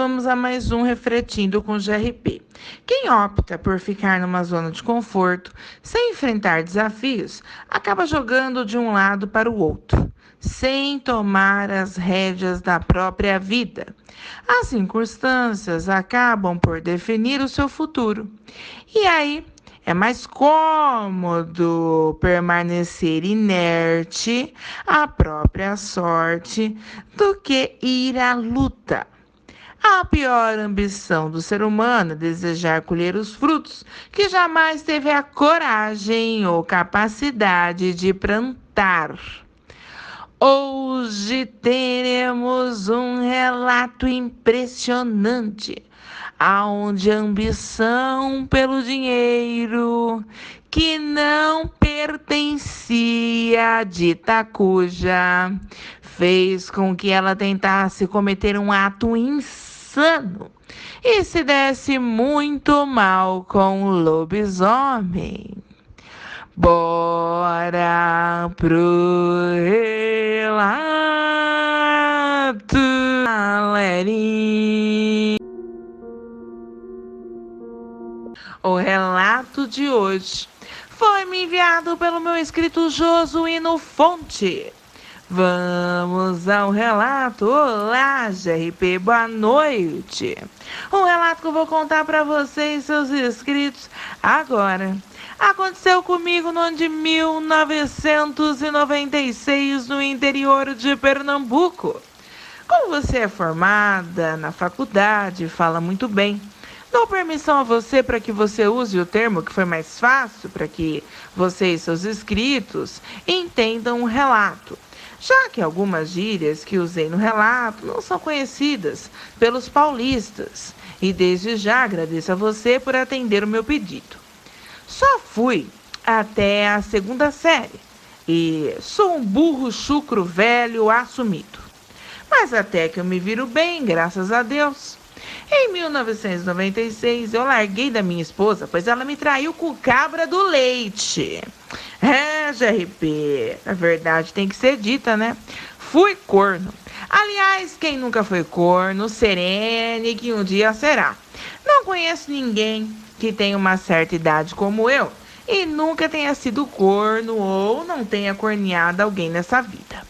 vamos a mais um Refletindo com o GRP. Quem opta por ficar numa zona de conforto, sem enfrentar desafios, acaba jogando de um lado para o outro, sem tomar as rédeas da própria vida. As circunstâncias acabam por definir o seu futuro. E aí, é mais cômodo permanecer inerte à própria sorte do que ir à luta. A pior ambição do ser humano é desejar colher os frutos que jamais teve a coragem ou capacidade de plantar. Hoje teremos um relato impressionante, aonde a ambição pelo dinheiro que não pertencia a dita cuja fez com que ela tentasse cometer um ato insano e se desse muito mal com o lobisomem. Bora pro relato, galerinha. O relato de hoje foi me enviado pelo meu inscrito Josuíno Fonte. Vamos ao relato. Olá, GRP, boa noite. Um relato que eu vou contar para vocês, seus inscritos, agora. Aconteceu comigo no ano de 1996, no interior de Pernambuco. Como você é formada na faculdade, fala muito bem, dou permissão a você para que você use o termo que foi mais fácil para que você e seus inscritos entendam o relato, já que algumas gírias que usei no relato não são conhecidas pelos paulistas. E desde já agradeço a você por atender o meu pedido. Só fui até a 2ª série e sou um burro chucro velho assumido. Mas até que eu me viro bem, graças a Deus. Em 1996, eu larguei da minha esposa, pois ela me traiu com cabra do leite. GRP, a verdade tem que ser dita, né? Fui corno. Aliás, quem nunca foi corno, serene que um dia será. Não conheço ninguém que tenha uma certa idade como eu e nunca tenha sido corno ou não tenha corneado alguém nessa vida.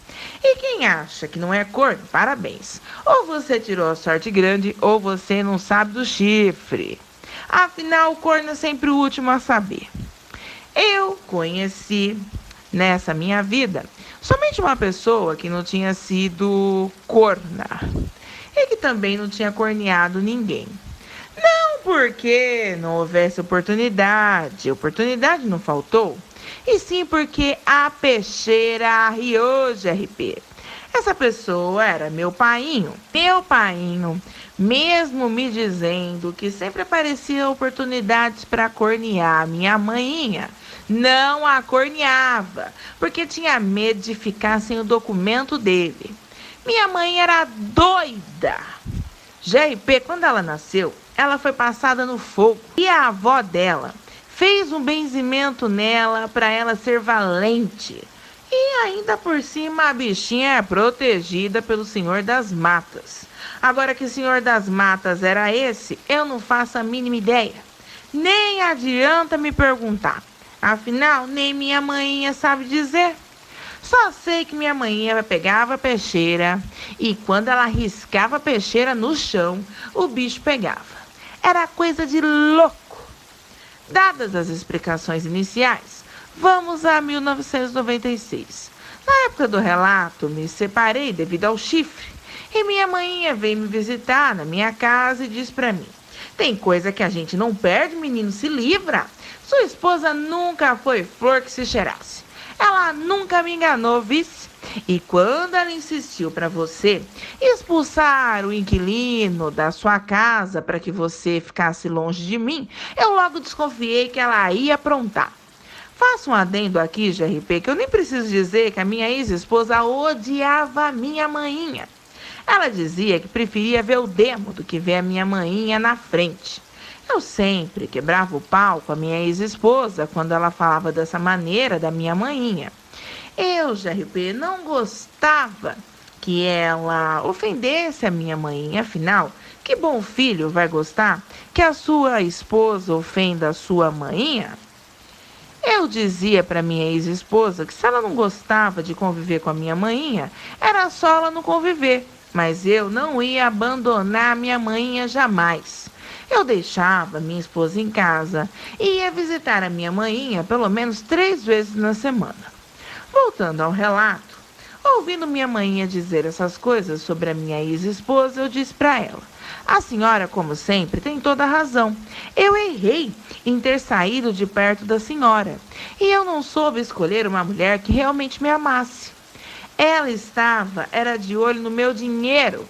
E quem acha que não é corno, parabéns. Ou você tirou a sorte grande ou você não sabe do chifre. Afinal, o corno é sempre o último a saber. Eu conheci nessa minha vida somente uma pessoa que não tinha sido corna e que também não tinha corneado ninguém. Não porque não houvesse oportunidade não faltou, e sim porque a peixeira arriou, GRP. Essa pessoa era meu painho, mesmo me dizendo que sempre aparecia oportunidades para cornear minha maninha, não a corneava, porque tinha medo de ficar sem o documento dele. Minha mãe era doida. GRP, quando ela nasceu, ela foi passada no fogo e a avó dela fez um benzimento nela para ela ser valente. E ainda por cima a bichinha é protegida pelo Senhor das Matas. Agora, que Senhor das Matas era esse, eu não faço a mínima ideia. Nem adianta me perguntar. Afinal, nem minha mãinha sabe dizer. Só sei que minha mãinha pegava a peixeira e quando ela riscava a peixeira no chão, o bicho pegava. Era coisa de louco. Dadas as explicações iniciais, vamos a 1996. Na época do relato, me separei devido ao chifre e minha mãinha veio me visitar na minha casa e disse para mim: tem coisa que a gente não perde, menino, se livra. Sua esposa nunca foi flor que se cheirasse. Ela nunca me enganou, vice. E quando ela insistiu para você expulsar o inquilino da sua casa para que você ficasse longe de mim, eu logo desconfiei que ela ia aprontar. Faço um adendo aqui, GRP, que eu nem preciso dizer que a minha ex-esposa odiava a minha maninha. Ela dizia que preferia ver o demo do que ver a minha maninha na frente. Eu sempre quebrava o pau com a minha ex-esposa quando ela falava dessa maneira da minha maninha. Eu, GRP, não gostava que ela ofendesse a minha mãe. Afinal, Que bom filho vai gostar que a sua esposa ofenda a sua mainha? Eu dizia para minha ex-esposa que se ela não gostava de conviver com a minha mainha, era só ela não conviver. Mas eu não ia abandonar minha mainha jamais. Eu deixava minha esposa em casa e ia visitar a minha mainha pelo menos 3 vezes na semana. Voltando ao relato, ouvindo minha mainha dizer essas coisas sobre a minha ex-esposa, eu disse para ela: a senhora, como sempre, tem toda a razão. Eu errei em ter saído de perto da senhora. E eu não soube escolher uma mulher que realmente me amasse. Ela era de olho no meu dinheiro.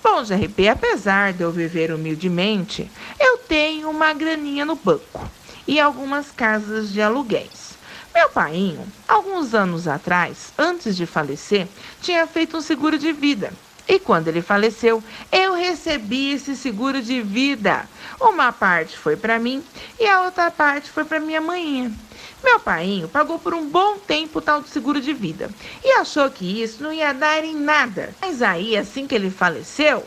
Bom, GRP, apesar de eu viver humildemente, eu tenho uma graninha no banco e algumas casas de aluguéis. Meu painho, alguns anos atrás, antes de falecer, tinha feito um seguro de vida. E quando ele faleceu, eu recebi esse seguro de vida. Uma parte foi para mim e a outra parte foi para minha mainha. Meu painho pagou por um bom tempo o tal do seguro de vida e achou que isso não ia dar em nada. Mas aí, assim que ele faleceu,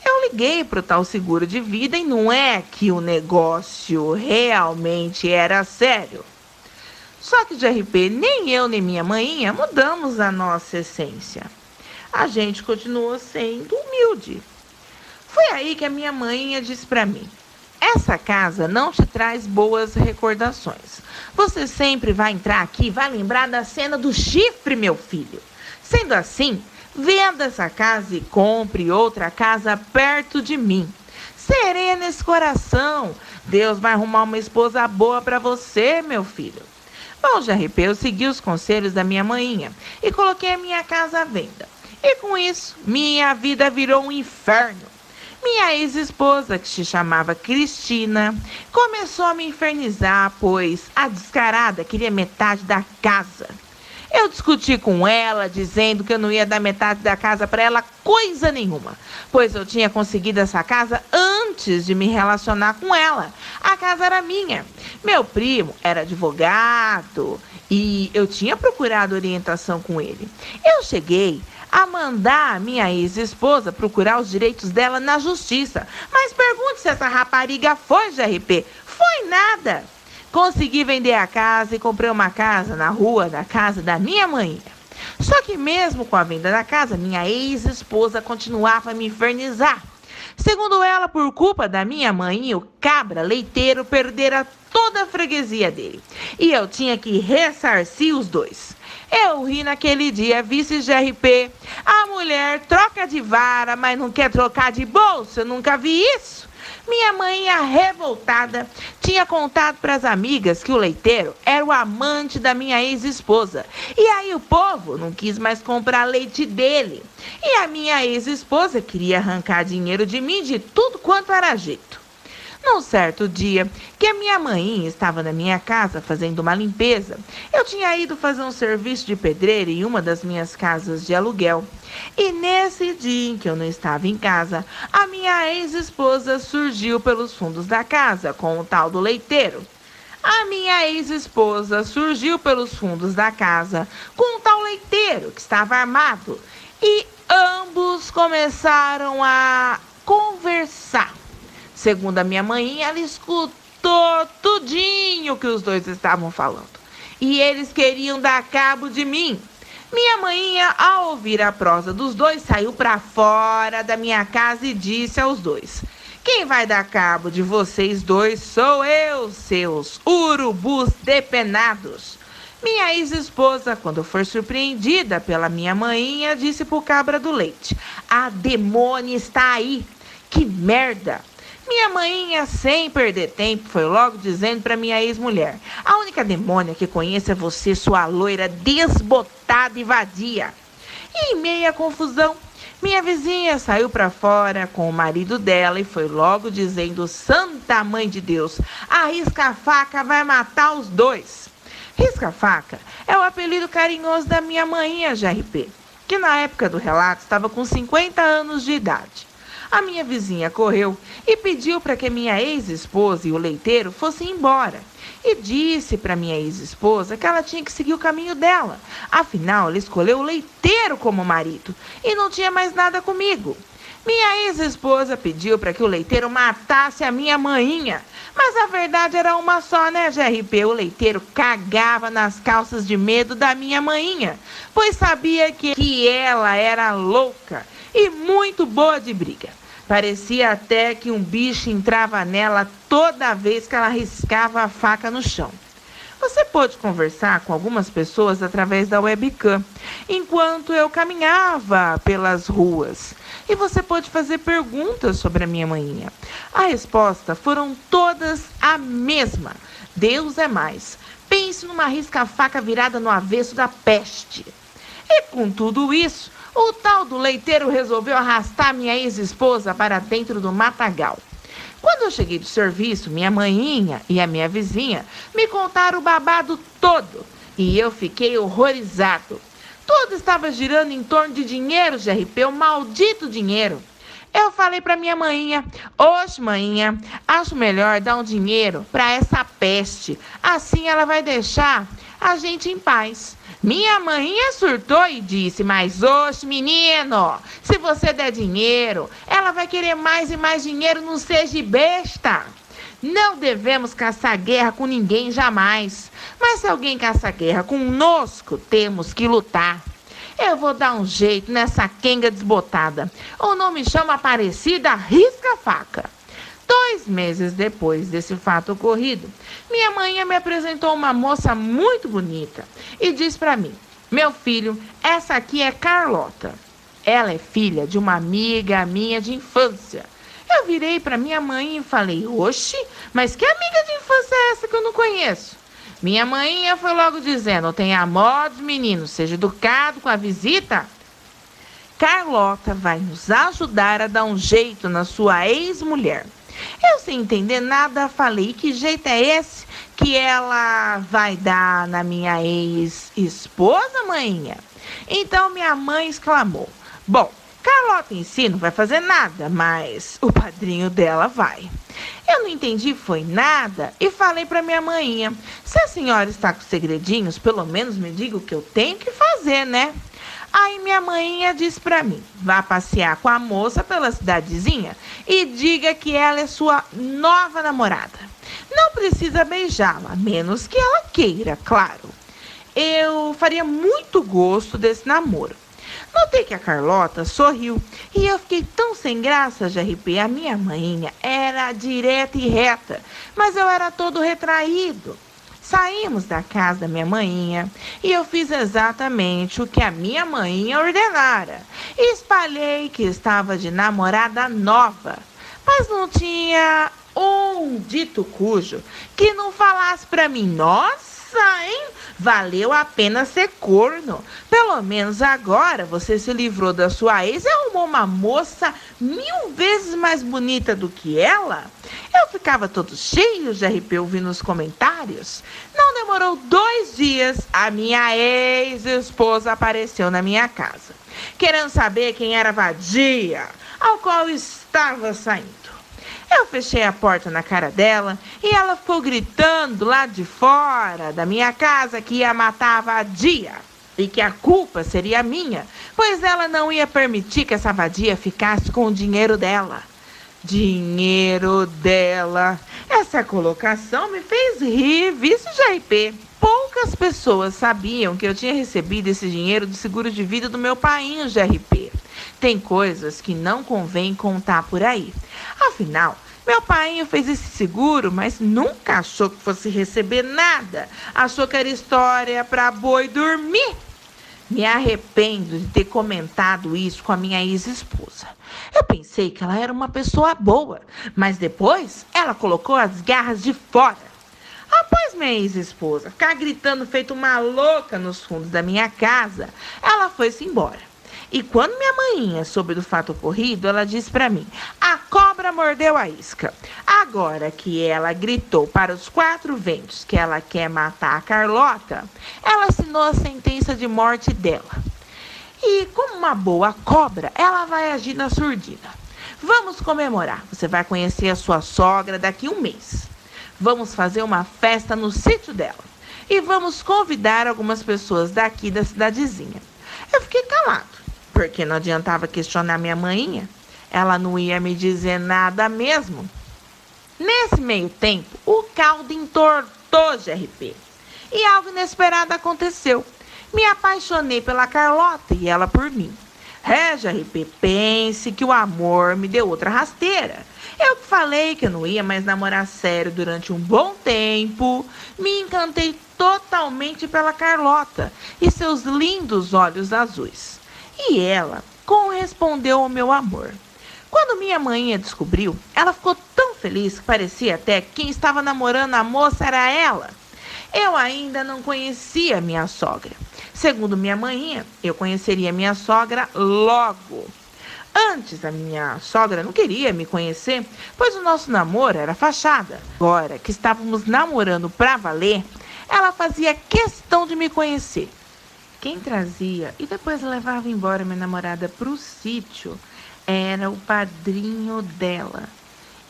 eu liguei para o tal seguro de vida e não é que o negócio realmente era sério. Só que de RP, nem eu nem minha mainha mudamos a nossa essência. A gente continuou sendo humilde. Foi aí que a minha mainha disse para mim: essa casa não te traz boas recordações. Você sempre vai entrar aqui e vai lembrar da cena do chifre, meu filho. Sendo assim, venda essa casa e compre outra casa perto de mim. Serena esse coração. Deus vai arrumar uma esposa boa para você, meu filho. Bom, GRP, eu segui os conselhos da minha mainha e coloquei a minha casa à venda. E com isso, minha vida virou um inferno. Minha ex-esposa, que se chamava Cristina, começou a me infernizar, pois a descarada queria metade da casa. Eu discuti com ela, dizendo que eu não ia dar metade da casa para ela coisa nenhuma, pois eu tinha conseguido essa casa antes de me relacionar com ela. A casa era minha. Meu primo era advogado e eu tinha procurado orientação com ele. Eu cheguei a mandar a minha ex-esposa procurar os direitos dela na justiça. Mas pergunte se essa rapariga foi, GRP. Foi nada. Consegui vender a casa e comprei uma casa na rua da casa da minha mãe. Só que mesmo com a venda da casa, minha ex-esposa continuava a me infernizar. Segundo ela, por culpa da minha mãe, o cabra leiteiro perdera toda a freguesia dele. E eu tinha que ressarcir os dois. Eu ri naquele dia, vice-GRP. A mulher troca de vara, mas não quer trocar de bolsa. Eu nunca vi isso. Minha mãe, revoltada, tinha contado para as amigas que o leiteiro era o amante da minha ex-esposa. E aí o povo não quis mais comprar leite dele. E a minha ex-esposa queria arrancar dinheiro de mim de tudo quanto era jeito. Num certo dia, que a minha mãe estava na minha casa fazendo uma limpeza, eu tinha ido fazer um serviço de pedreiro em uma das minhas casas de aluguel. E nesse dia em que eu não estava em casa, a minha ex-esposa surgiu pelos fundos da casa com o tal do leiteiro. A minha ex-esposa surgiu pelos fundos da casa com o tal leiteiro que estava armado. E ambos começaram a conversar. Segundo a minha mãe, ela escutou tudinho que os dois estavam falando. E eles queriam dar cabo de mim. Minha mãe, ao ouvir a prosa dos dois, saiu para fora da minha casa e disse aos dois: quem vai dar cabo de vocês dois sou eu, seus urubus depenados. Minha ex-esposa, quando for surpreendida pela minha mãe, disse pro cabra do leite: a demônia está aí. Que merda! Minha mãe, sem perder tempo, foi logo dizendo para minha ex-mulher: a única demônia que conheço é você, sua loira desbotada e vadia. E em meia confusão, minha vizinha saiu para fora com o marido dela e foi logo dizendo: Santa Mãe de Deus, a risca-faca vai matar os dois. Risca-faca é o apelido carinhoso da minha mãe, a GRP, que na época do relato estava com 50 anos de idade. A minha vizinha correu e pediu para que minha ex-esposa e o leiteiro fossem embora. E disse para minha ex-esposa que ela tinha que seguir o caminho dela. Afinal, ela escolheu o leiteiro como marido e não tinha mais nada comigo. Minha ex-esposa pediu para que o leiteiro matasse a minha maninha. Mas a verdade era uma só, né, GRP? O leiteiro cagava nas calças de medo da minha maninha, pois sabia que ela era louca e muito boa de briga. Parecia até que um bicho entrava nela toda vez que ela riscava a faca no chão. Você pôde conversar com algumas pessoas através da webcam, enquanto eu caminhava pelas ruas. E você pôde fazer perguntas sobre a minha maninha. A resposta foram todas a mesma. Deus é mais. Pense numa risca-faca virada no avesso da peste. E com tudo isso, o tal do leiteiro resolveu arrastar minha ex-esposa para dentro do matagal. Quando eu cheguei do serviço, minha maninha e a minha vizinha me contaram o babado todo e eu fiquei horrorizado. Tudo estava girando em torno de dinheiro, GRP, o maldito dinheiro. Eu falei para minha maninha: oxe, maninha, acho melhor dar um dinheiro para essa peste. Assim ela vai deixar a gente em paz. Minha maninha surtou e disse: mas oxe, menino, se você der dinheiro, ela vai querer mais e mais dinheiro, não seja besta. Não devemos caçar guerra com ninguém jamais. Mas se alguém caçar guerra conosco, temos que lutar. Eu vou dar um jeito nessa quenga desbotada. O nome chama Aparecida Risca-Faca. 2 meses depois desse fato ocorrido, minha mãe me apresentou uma moça muito bonita e disse para mim: meu filho, essa aqui é Carlota. Ela é filha de uma amiga minha de infância. Eu virei para minha mãe e falei: oxe, mas que amiga de infância é essa que eu não conheço? Minha mãe foi logo dizendo: tenha modos, menino, seja educado com a visita. Carlota vai nos ajudar a dar um jeito na sua ex-mulher. Eu, sem entender nada, falei: que jeito é esse que ela vai dar na minha ex-esposa, maninha? Então minha mãe exclamou: bom, Carlota em si não vai fazer nada, mas o padrinho dela vai. Eu não entendi foi nada e falei para minha maninha: se a senhora está com segredinhos, pelo menos me diga o que eu tenho que fazer, né? Aí minha maninha disse para mim: vá passear com a moça pela cidadezinha e diga que ela é sua nova namorada. Não precisa beijá-la, a menos que ela queira, claro. Eu faria muito gosto desse namoro. Notei que a Carlota sorriu e eu fiquei tão sem graça, GRP. A minha maninha era direta e reta, mas eu era todo retraído. Saímos da casa da minha maninha e eu fiz exatamente o que a minha maninha ordenara. Espalhei que estava de namorada nova, mas não tinha um dito cujo que não falasse para mim: nossa, hein? Valeu a pena ser corno. Pelo menos agora você se livrou da sua ex e arrumou uma moça 1000 vezes mais bonita do que ela. Eu ficava todo cheio de RP ouvindo os comentários. Não demorou 2 dias, a minha ex-esposa apareceu na minha casa, querendo saber quem era a vadia ao qual estava saindo. Eu fechei a porta na cara dela e ela ficou gritando lá de fora da minha casa que ia matar a vadia e que a culpa seria minha, pois ela não ia permitir que essa vadia ficasse com o dinheiro dela. Dinheiro dela. Essa colocação me fez rir, vice GRP. Poucas pessoas sabiam que eu tinha recebido esse dinheiro do seguro de vida do meu painho, GRP. Tem coisas que não convém contar por aí. Afinal, meu painho fez esse seguro, mas nunca achou que fosse receber nada. Achou que era história para boi dormir. Me arrependo de ter comentado isso com a minha ex-esposa. Eu pensei que ela era uma pessoa boa, mas depois ela colocou as garras de fora. Após minha ex-esposa ficar gritando feito uma louca nos fundos da minha casa, ela foi-se embora. E quando minha maninha soube do fato ocorrido, ela disse para mim: a cobra mordeu a isca. Agora que ela gritou para os 4 ventos que ela quer matar a Carlota, ela assinou a sentença de morte dela. E como uma boa cobra, ela vai agir na surdina. Vamos comemorar. Você vai conhecer a sua sogra daqui 1 mês. Vamos fazer uma festa no sítio dela. E vamos convidar algumas pessoas daqui da cidadezinha. Eu fiquei calado, porque não adiantava questionar minha maninha. Ela não ia me dizer nada mesmo. Nesse meio tempo, o caldo entortou, GRP. E algo inesperado aconteceu. Me apaixonei pela Carlota e ela por mim. GRP, pense que o amor me deu outra rasteira. Eu que falei que eu não ia mais namorar sério durante um bom tempo, me encantei totalmente pela Carlota e seus lindos olhos azuis. E ela correspondeu ao meu amor. Quando minha mãe descobriu, ela ficou tão feliz que parecia até que quem estava namorando a moça era ela. Eu ainda não conhecia minha sogra. Segundo minha mãe, eu conheceria minha sogra logo. Antes, a minha sogra não queria me conhecer, pois o nosso namoro era fachada. Agora que estávamos namorando pra valer, ela fazia questão de me conhecer. Quem trazia e depois levava embora minha namorada pro sítio era o padrinho dela.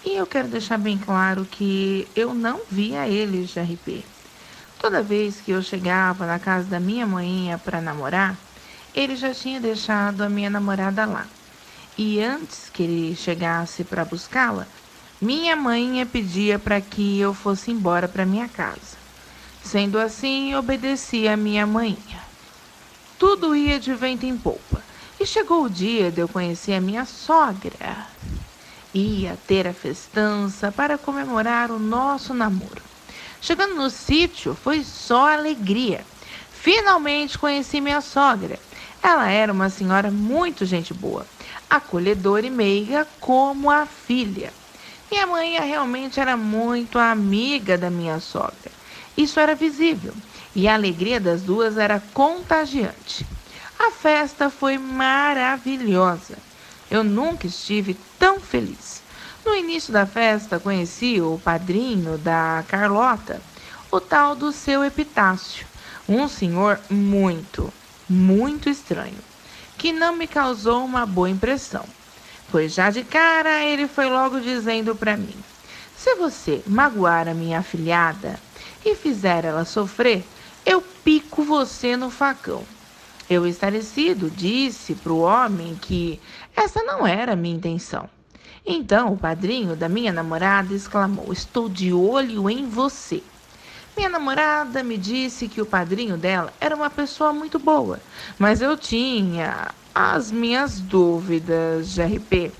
E eu quero deixar bem claro que eu não via ele, GRP. Toda vez que eu chegava na casa da minha mãe para namorar, ele já tinha deixado a minha namorada lá. E antes que ele chegasse para buscá-la, minha mãe pedia para que eu fosse embora para minha casa. Sendo assim, obedecia a minha mãe. Tudo ia de vento em popa. E chegou o dia de eu conhecer a minha sogra. Ia ter a festança para comemorar o nosso namoro. Chegando no sítio, foi só alegria. Finalmente conheci minha sogra. Ela era uma senhora muito gente boa, acolhedora e meiga como a filha. Minha mãe realmente era muito amiga da minha sogra. Isso era visível e a alegria das duas era contagiante. A festa foi maravilhosa. Eu nunca estive tão feliz. No início da festa, conheci o padrinho da Carlota, o tal do seu Epitácio, um senhor muito estranho, que não me causou uma boa impressão, pois já de cara ele foi logo dizendo para mim: se você magoar a minha afilhada e fizer ela sofrer, eu pico você no facão. Eu, estarrecido, disse para o homem que essa não era a minha intenção. Então o padrinho da minha namorada exclamou: estou de olho em você. Minha namorada me disse que o padrinho dela era uma pessoa muito boa, mas eu tinha as minhas dúvidas, GRP.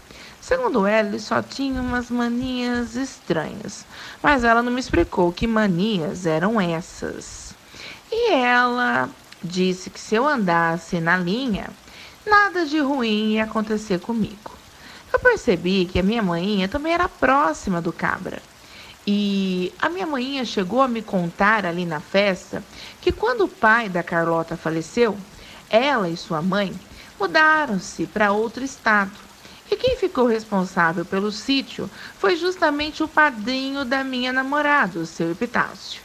Segundo ela, ele só tinha umas manias estranhas, mas ela não me explicou que manias eram essas. E ela disse que se eu andasse na linha, nada de ruim ia acontecer comigo. Eu percebi que a minha mãinha também era próxima do cabra. E a minha mãinha chegou a me contar ali na festa que quando o pai da Carlota faleceu, ela e sua mãe mudaram-se para outro estado. E quem ficou responsável pelo sítio foi justamente o padrinho da minha namorada, o seu Epitácio.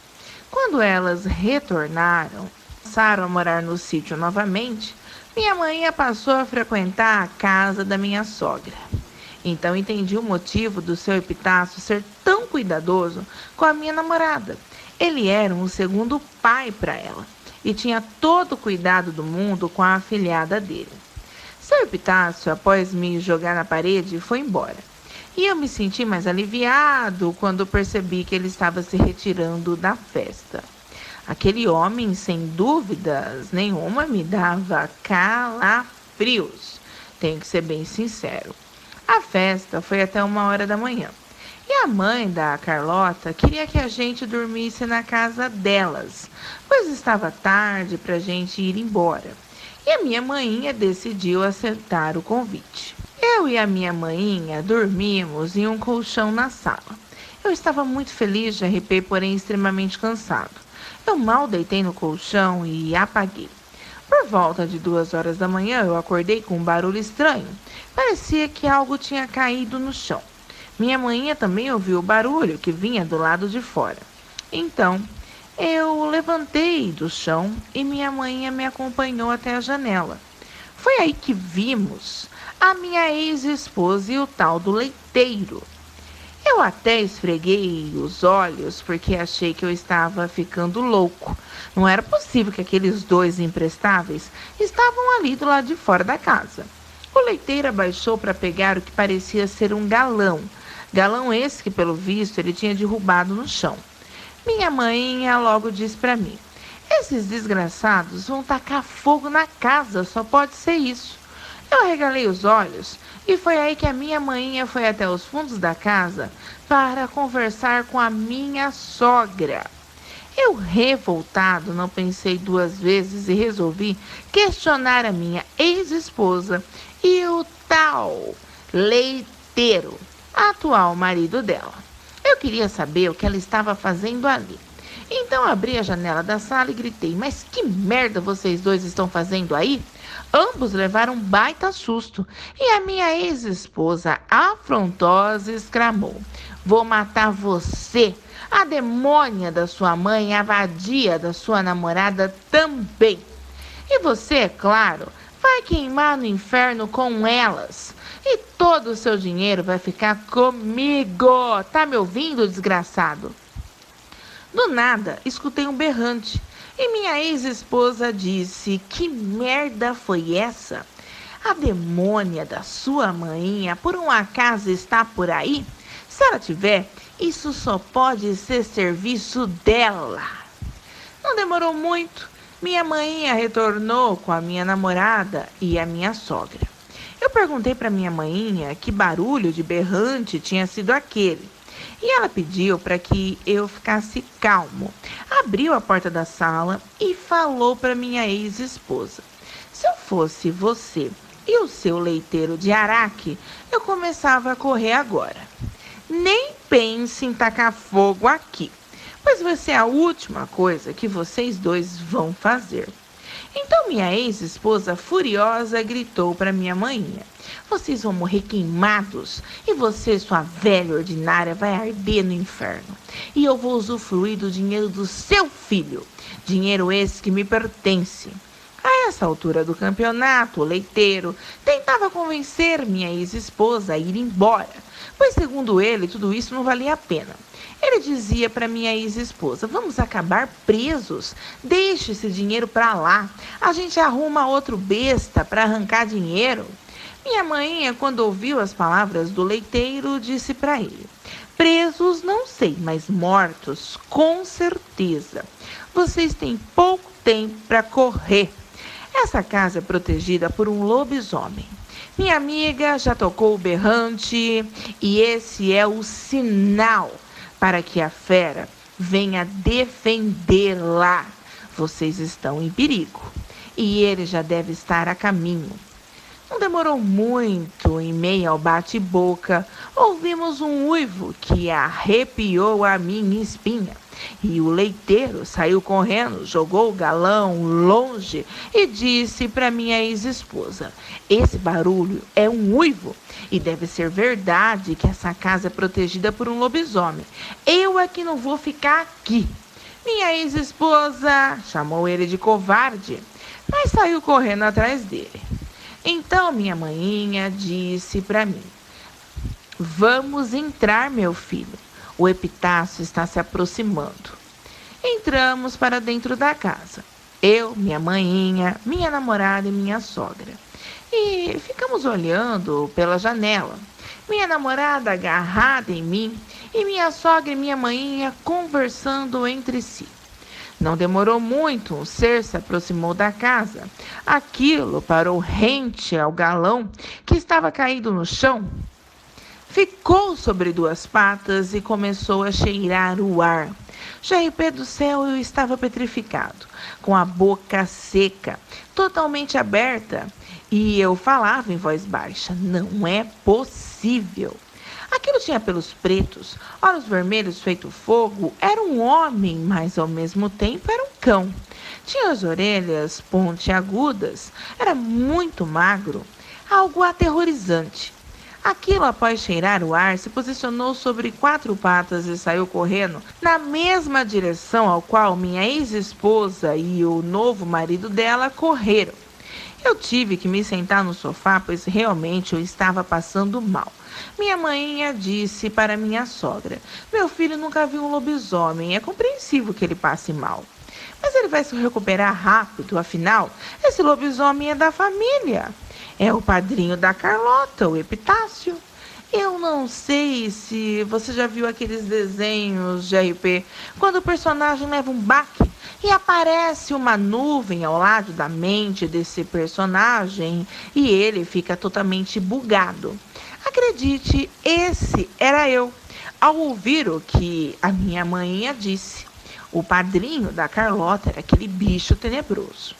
Quando elas retornaram, passaram a morar no sítio novamente, minha mãe passou a frequentar a casa da minha sogra. Então entendi o motivo do seu Epitácio ser tão cuidadoso com a minha namorada. Ele era um segundo pai para ela e tinha todo o cuidado do mundo com a afilhada dele. Seu Epitácio, após me jogar na parede, foi embora. E eu me senti mais aliviado quando percebi que ele estava se retirando da festa. Aquele homem, sem dúvidas nenhuma, me dava calafrios. Tenho que ser bem sincero. A festa foi até 1h da manhã. E a mãe da Carlota queria que a gente dormisse na casa delas, pois estava tarde para a gente ir embora. E a minha mainha decidiu aceitar o convite. Eu e a minha mainha dormimos em um colchão na sala. Eu estava muito feliz, GRP, porém extremamente cansado. Eu mal deitei no colchão e apaguei. Por volta de 2h da manhã, eu acordei com um barulho estranho. Parecia que algo tinha caído no chão. Minha mãe também ouviu o barulho que vinha do lado de fora. Então, eu levantei do chão e minha mãe me acompanhou até a janela. Foi aí que vimos a minha ex-esposa e o tal do leiteiro. Eu até esfreguei os olhos porque achei que eu estava ficando louco. Não era possível que aqueles dois imprestáveis estavam ali do lado de fora da casa. O leiteiro abaixou para pegar o que parecia ser um galão. Galão esse que, pelo visto, ele tinha derrubado no chão. Minha mãinha logo disse para mim: esses desgraçados vão tacar fogo na casa, só pode ser isso. Eu arregalei os olhos e foi aí que a minha mãinha foi até os fundos da casa para conversar com a minha sogra. Eu, revoltado, não pensei duas vezes e resolvi questionar a minha ex-esposa e o tal leiteiro, atual marido dela. Eu queria saber o que ela estava fazendo ali. Então abri a janela da sala e gritei: mas que merda vocês dois estão fazendo aí? Ambos levaram um baita susto e a minha ex-esposa, afrontosa, exclamou: vou matar você, a demônia da sua mãe, a vadia da sua namorada também. E você, é claro, vai queimar no inferno com elas. E todo o seu dinheiro vai ficar comigo. Tá me ouvindo, desgraçado? Do nada, escutei um berrante e minha ex-esposa disse: que merda foi essa? A demônia da sua maninha por um acaso está por aí? Se ela tiver, isso só pode ser serviço dela. Não demorou muito, minha maninha retornou com a minha namorada e a minha sogra. Eu perguntei para minha maninha que barulho de berrante tinha sido aquele. E ela pediu para que eu ficasse calmo. Abriu a porta da sala e falou para minha ex-esposa: se eu fosse você e o seu leiteiro de araque, eu começava a correr agora. Nem pense em tacar fogo aqui, pois vai ser a última coisa que vocês dois vão fazer. Então minha ex-esposa, furiosa, gritou para minha maninha: vocês vão morrer queimados e você, sua velha ordinária, vai arder no inferno. E eu vou usufruir do dinheiro do seu filho, dinheiro esse que me pertence. A essa altura do campeonato, o leiteiro tentava convencer minha ex-esposa a ir embora, pois segundo ele, tudo isso não valia a pena. Ele dizia para minha ex-esposa: vamos acabar presos, deixe esse dinheiro para lá, a gente arruma outro besta para arrancar dinheiro. Minha mãe, quando ouviu as palavras do leiteiro, disse para ele: presos não sei, mas mortos com certeza. Vocês têm pouco tempo para correr. Essa casa é protegida por um lobisomem. Minha amiga já tocou o berrante e esse é o sinal para que a fera venha defendê-la. Vocês estão em perigo e ele já deve estar a caminho. Não demorou muito, em meio ao bate-boca, ouvimos um uivo que arrepiou a minha espinha. E o leiteiro saiu correndo, jogou o galão longe e disse para minha ex-esposa: esse barulho é um uivo e deve ser verdade que essa casa é protegida por um lobisomem. Eu é que não vou ficar aqui. Minha ex-esposa chamou ele de covarde, mas saiu correndo atrás dele. Então minha maninha disse para mim: vamos entrar, meu filho. O epitácio está se aproximando. Entramos para dentro da casa. Eu, minha maninha, minha namorada e minha sogra. E ficamos olhando pela janela. Minha namorada agarrada em mim e minha sogra e minha maninha conversando entre si. Não demorou muito, um ser se aproximou da casa. Aquilo parou rente ao galão que estava caído no chão. Ficou sobre duas patas e começou a cheirar o ar. Jaipé do céu, eu estava petrificado, com a boca seca, totalmente aberta. E eu falava em voz baixa: não é possível. Aquilo tinha pelos pretos, olhos vermelhos feito fogo, era um homem, mas ao mesmo tempo era um cão. Tinha as orelhas pontiagudas, era muito magro, algo aterrorizante. Aquilo, após cheirar o ar, se posicionou sobre quatro patas e saiu correndo na mesma direção ao qual minha ex-esposa e o novo marido dela correram. Eu tive que me sentar no sofá, pois realmente eu estava passando mal. Minha mãe disse para minha sogra: meu filho nunca viu um lobisomem, é compreensível que ele passe mal. Mas ele vai se recuperar rápido, afinal, esse lobisomem é da família. É o padrinho da Carlota, o Epitácio. Eu não sei se você já viu aqueles desenhos de RP, quando o personagem leva um baque e aparece uma nuvem ao lado da mente desse personagem e ele fica totalmente bugado. Acredite, esse era eu, ao ouvir o que a minha mãinha disse. O padrinho da Carlota era aquele bicho tenebroso.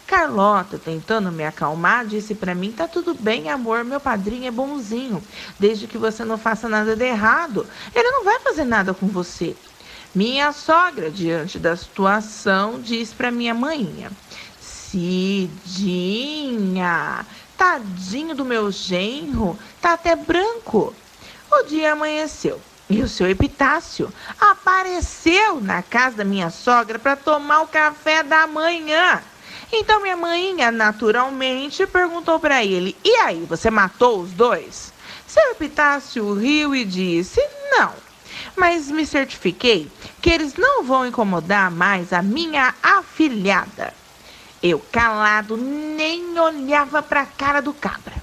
Carlota, tentando me acalmar, disse para mim: tá tudo bem, amor, meu padrinho é bonzinho. Desde que você não faça nada de errado, ele não vai fazer nada com você. Minha sogra, diante da situação, disse para minha mãinha: Cidinha, tadinho do meu genro, tá até branco. O dia amanheceu e o seu Epitácio apareceu na casa da minha sogra para tomar o café da manhã. Então minha mãinha naturalmente perguntou para ele: e aí, você matou os dois? Seu Epitácio riu e disse: não, mas me certifiquei que eles não vão incomodar mais a minha afilhada. Eu, calado, nem olhava para a cara do cabra.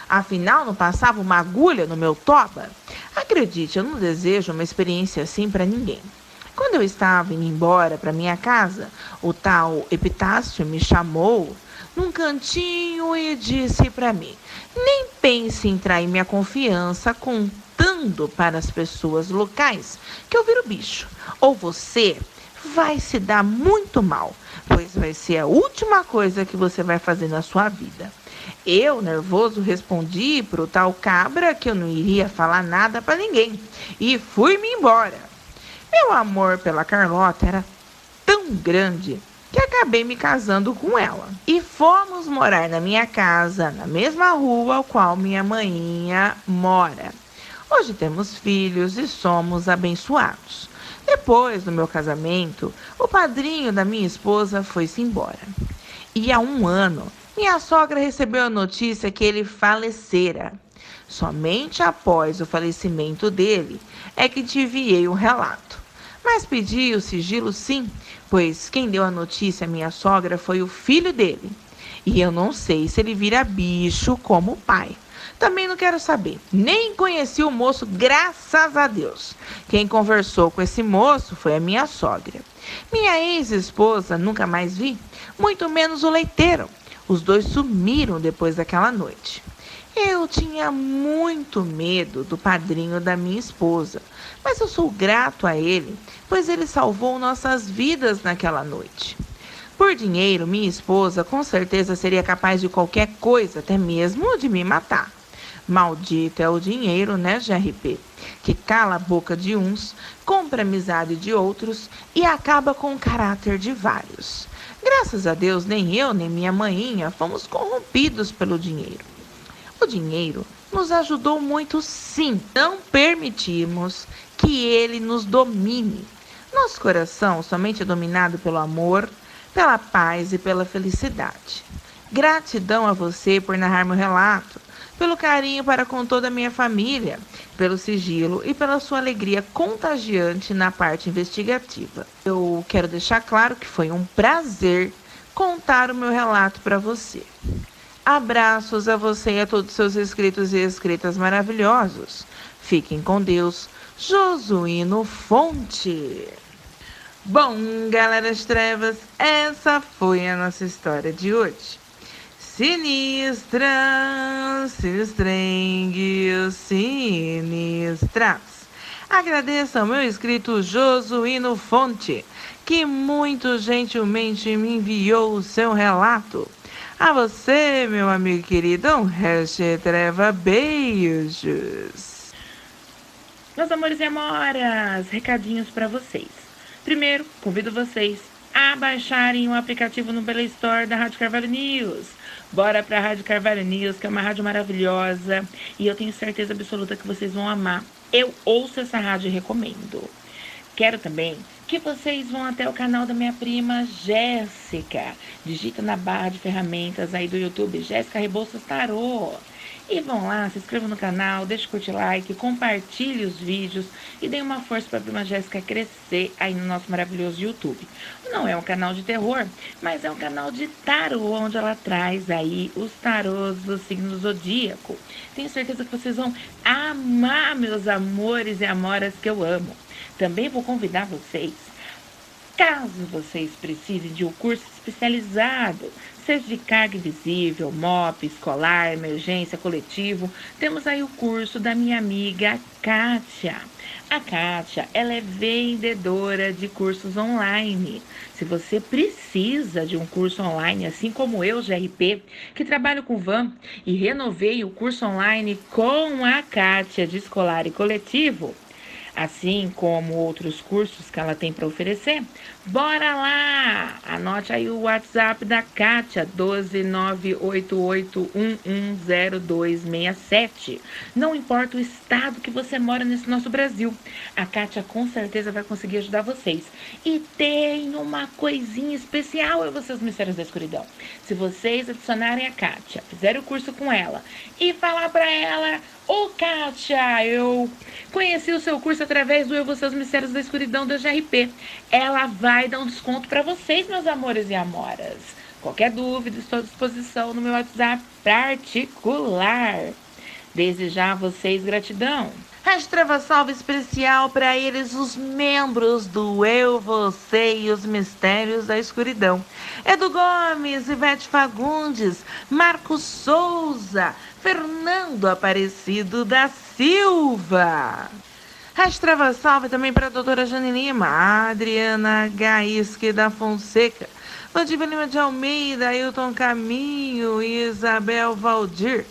Afinal, não passava uma agulha no meu toba? Acredite, eu não desejo uma experiência assim para ninguém. Quando eu estava indo embora para minha casa, o tal Epitácio me chamou num cantinho e disse para mim: nem pense em trair minha confiança contando para as pessoas locais que eu viro bicho, ou você vai se dar muito mal, pois vai ser a última coisa que você vai fazer na sua vida. Eu, nervoso, respondi pro tal cabra que eu não iria falar nada para ninguém e fui-me embora. Meu amor pela Carlota era tão grande que acabei me casando com ela. E fomos morar na minha casa, na mesma rua ao qual minha maninha mora. Hoje temos filhos e somos abençoados. Depois do meu casamento, o padrinho da minha esposa foi-se embora. E há um ano, minha sogra recebeu a notícia que ele falecera. Somente após o falecimento dele é que te enviei um relato. Mas pedi o sigilo sim, pois quem deu a notícia à minha sogra foi o filho dele. E eu não sei se ele vira bicho como o pai. Também não quero saber. Nem conheci o moço, graças a Deus. Quem conversou com esse moço foi a minha sogra. Minha ex-esposa nunca mais vi, muito menos o leiteiro. Os dois sumiram depois daquela noite. Eu tinha muito medo do padrinho da minha esposa, mas eu sou grato a ele, pois ele salvou nossas vidas naquela noite. Por dinheiro, minha esposa com certeza seria capaz de qualquer coisa, até mesmo de me matar. Maldito é o dinheiro, né, GRP? Que cala a boca de uns, compra a amizade de outros e acaba com o caráter de vários. Graças a Deus, nem eu nem minha maninha fomos corrompidos pelo dinheiro. O dinheiro nos ajudou muito, sim. Não permitimos que ele nos domine. Nosso coração somente é dominado pelo amor, pela paz e pela felicidade. Gratidão a você por narrar meu relato, pelo carinho para com toda a minha família, pelo sigilo e pela sua alegria contagiante na parte investigativa. Eu quero deixar claro que foi um prazer contar o meu relato para você. Abraços a você e a todos os seus inscritos e inscritas maravilhosos. Fiquem com Deus. Josuíno Fonte. Bom, galera das trevas, essa foi a nossa história de hoje. Sinistras, sinistrengues, sinistras. Agradeço ao meu inscrito Josuíno Fonte, que muito gentilmente me enviou o seu relato. A você, meu amigo querido, um resto de treva, beijos. Meus amores e amoras, recadinhos para vocês. Primeiro, convido vocês a baixarem o aplicativo no Play Store da Rádio Carvalho News. Bora pra Rádio Carvalho News, que é uma rádio maravilhosa e eu tenho certeza absoluta que vocês vão amar. Eu ouço essa rádio e recomendo. Quero também que vocês vão até o canal da minha prima Jéssica. Digita na barra de ferramentas aí do YouTube, Jéssica Rebouças Tarô. E vão lá, se inscrevam no canal, deixe o curtir like, compartilhe os vídeos e dê uma força para a prima Jéssica crescer aí no nosso maravilhoso YouTube. Não é um canal de terror, mas é um canal de tarô, onde ela traz aí os tarôs do signo zodíaco. Tenho certeza que vocês vão amar, meus amores e amoras que eu amo. Também vou convidar vocês, caso vocês precisem de um curso especializado, seja de carga invisível, MOP, escolar, emergência, coletivo, temos aí o curso da minha amiga Kátia. A Kátia, ela é vendedora de cursos online. Se você precisa de um curso online, assim como eu, GRP, que trabalho com Van e renovei o curso online com a Kátia de escolar e coletivo, assim como outros cursos que ela tem para oferecer, bora lá! Anote aí o WhatsApp da Kátia, 12988110267. Não importa o estado que você mora nesse nosso Brasil, a Kátia com certeza vai conseguir ajudar vocês. E tem uma coisinha especial a vocês, Mistérios da Escuridão. Se vocês adicionarem a Kátia, fizerem o curso com ela e falar para ela: ô Kátia, eu conheci o seu curso através do Eu Vou Ser os Mistérios da Escuridão da GRP. Ela vai dar um desconto para vocês, meus amores e amoras. Qualquer dúvida, estou à disposição no meu WhatsApp particular. Desde já, vocês, gratidão. Restrava salve especial para eles, os membros do Eu, Você e os Mistérios da Escuridão. Edu Gomes, Ivete Fagundes, Marcos Souza, Fernando Aparecido da Silva. Restrava salve também para a doutora Jane Lima, Adriana Gaisque da Fonseca, Vandívia Lima de Almeida, Ailton Caminho e Isabel Valdir.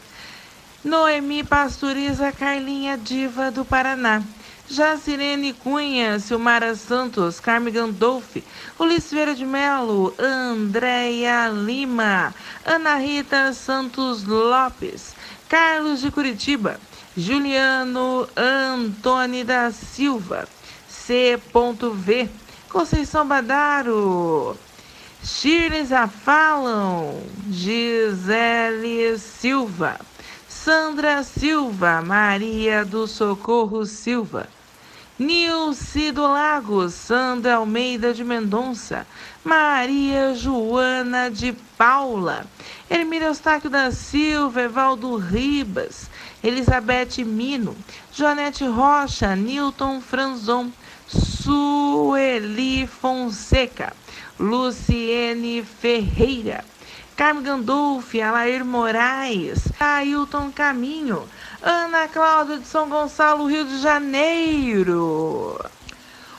Noemi Pasturiza, Carlinha Diva do Paraná, Jacirene Cunha, Silmara Santos, Carme Gandolfi, Ulisses Vieira de Melo, Andréia Lima, Ana Rita Santos Lopes, Carlos de Curitiba, Juliano Antônio da Silva, C.V, Conceição Badaro, Shirley Zafalam, Gisele Silva, Sandra Silva, Maria do Socorro Silva, Nilce do Lago, Sandra Almeida de Mendonça, Maria Joana de Paula, Hermília Eustáquio da Silva, Evaldo Ribas, Elizabeth Mino, Joanete Rocha, Nilton Franzon, Sueli Fonseca, Luciene Ferreira, Carmen Gandolfi, Alair Moraes, Ailton Caminho, Ana Cláudia de São Gonçalo, Rio de Janeiro.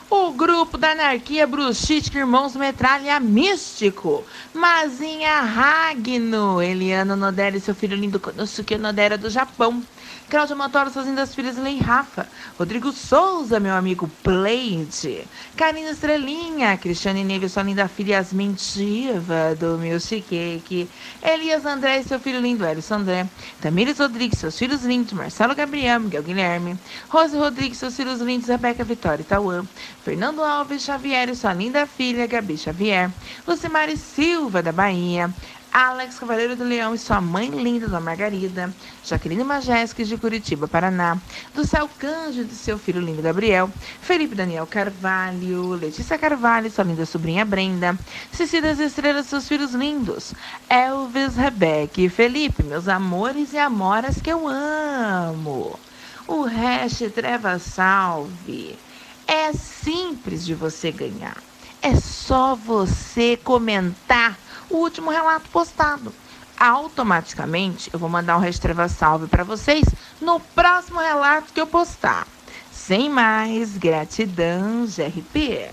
O grupo da Anarquia Bruxística Irmãos Metralha Místico, Mazinha Ragno, Eliana Nodera e seu filho lindo Konosuke Nodera do Japão, Cláudia Montoro, suas lindas filhas Lei Rafa, Rodrigo Souza, meu amigo Pleide, Karina Estrelinha, Cristiane Neves, sua linda filha Yasmin Diva do Milk Cake, Elias André e seu filho lindo Hélio André, Tamires Rodrigues, seus filhos lindos Marcelo Gabriel, Miguel Guilherme, Rose Rodrigues, seus filhos lindos Rebeca Vitória e Tauã, Fernando Alves Xavier e sua linda filha Gabi Xavier, Lucimari Silva da Bahia, Alex Cavaleiro do Leão e sua mãe linda, Dona Margarida, Jaqueline Majesques de Curitiba, Paraná, do Céu Cândido e seu filho lindo Gabriel, Felipe Daniel Carvalho, Letícia Carvalho e sua linda sobrinha Brenda, Cici das Estrelas e seus filhos lindos, Elvis, Rebeca e Felipe, meus amores e amoras que eu amo. O hash Treva Salve é simples de você ganhar. É só você comentar o último relato postado. Automaticamente eu vou mandar um Restreva Salve para vocês no próximo relato que eu postar. Sem mais, gratidão, GRP.